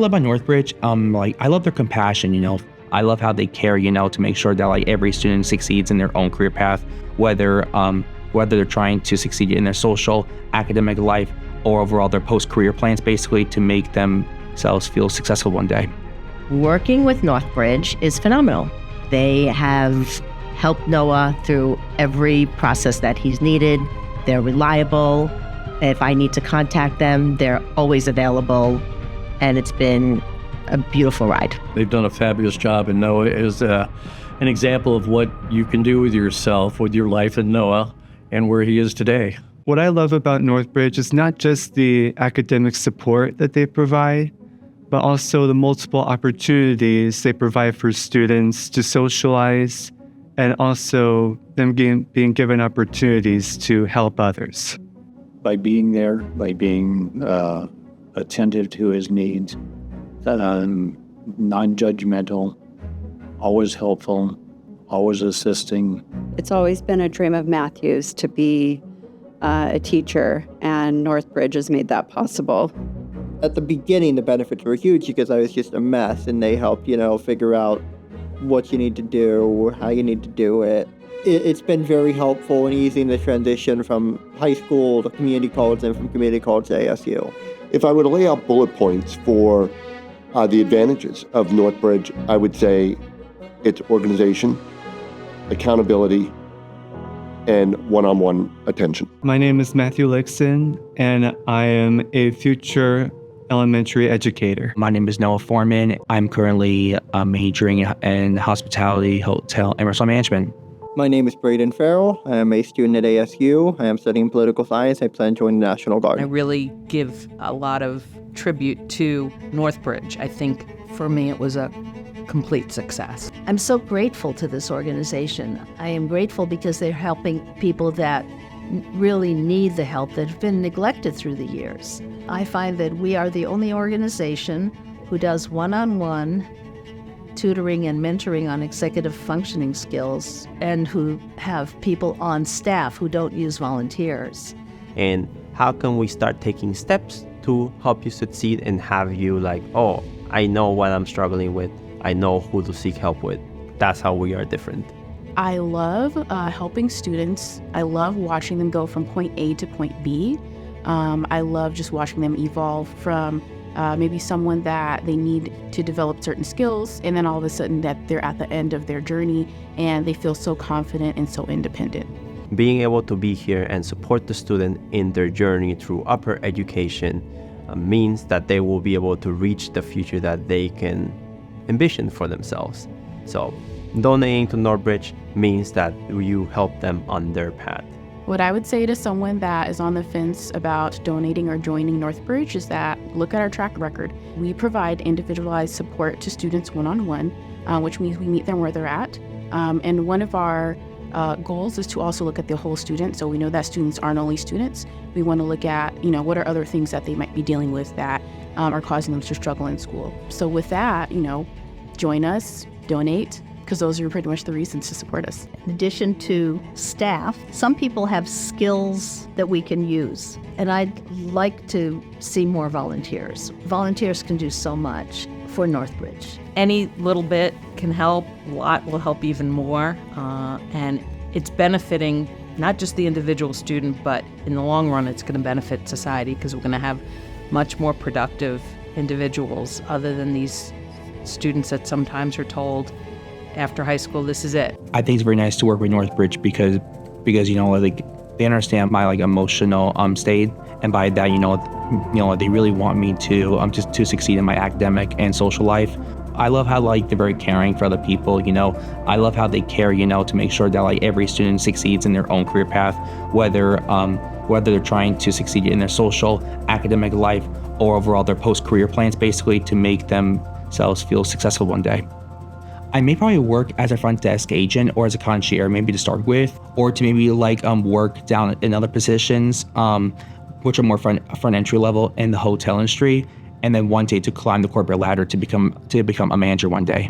love about NorthBridge, I love their compassion, I love how they care, to make sure that every student succeeds in their own career path, whether they're trying to succeed in their social, academic life, or overall their post-career plans, basically to make themselves feel successful one day. Working with NorthBridge is phenomenal. They have helped Noah through every process that he's needed. They're reliable. If I need to contact them, they're always available. And it's been a beautiful ride. They've done a fabulous job, and Noah is an example of what you can do with yourself, with your life, and Noah, and where he is today. What I love about NorthBridge is not just the academic support that they provide, but also the multiple opportunities they provide for students to socialize, and also them being given opportunities to help others. By being there, by being attentive to his needs, non-judgmental, always helpful, always assisting. It's always been a dream of Matthew's to be a teacher, and NorthBridge has made that possible. At the beginning, the benefits were huge because I was just a mess, and they help, figure out what you need to do, how you need to do it. It's been very helpful in easing the transition from high school to community college and from community college to ASU. If I were to lay out bullet points for the advantages of NorthBridge, I would say it's organization, accountability, and one-on-one attention. My name is Matthew Lixon, and I am a future elementary educator. My name is Noah Foreman. I'm currently majoring in hospitality, hotel, and restaurant management. My name is Braden Farrell. I am a student at ASU. I am studying political science. I plan to join the National Guard. I really give a lot of tribute to NorthBridge. I think for me it was a complete success. I'm so grateful to this organization. I am grateful because they're helping people that really need the help that have been neglected through the years. I find that we are the only organization who does one-on-one tutoring and mentoring on executive functioning skills, and who have people on staff who don't use volunteers. And how can we start taking steps to help you succeed and have you oh, I know what I'm struggling with. I know who to seek help with. That's how we are different. I love helping students. I love watching them go from point A to point B. I love just watching them evolve from maybe someone that they need to develop certain skills, and then all of a sudden that they're at the end of their journey and they feel so confident and so independent. Being able to be here and support the student in their journey through upper education means that they will be able to reach the future that they can envision for themselves. So donating to NorthBridge means that you help them on their path. What I would say to someone that is on the fence about donating or joining NorthBridge is that look at our track record. We provide individualized support to students one-on-one, which means we meet them where they're at. And one of our goals is to also look at the whole student. So we know that students aren't only students. We want to look at, what are other things that they might be dealing with that are causing them to struggle in school. So with that, join us, donate, because those are pretty much the reasons to support us. In addition to staff, some people have skills that we can use, and I'd like to see more volunteers. Volunteers can do so much for NorthBridge. Any little bit can help, a lot will help even more, and it's benefiting not just the individual student, but in the long run it's going to benefit society, because we're going to have much more productive individuals other than these students that sometimes are told after high school, this is it. I think it's very nice to work with NorthBridge because they understand my emotional state, and by that they really want me to to succeed in my academic and social life. I love how they're very caring for other people. I love how they care to make sure that every student succeeds in their own career path, whether they're trying to succeed in their social, academic life, or overall their post-career plans, basically to make themselves feel successful one day. I may probably work as a front desk agent or as a concierge, maybe to start with, or to maybe work down in other positions, which are more front entry level in the hotel industry, and then one day to climb the corporate ladder to become a manager one day.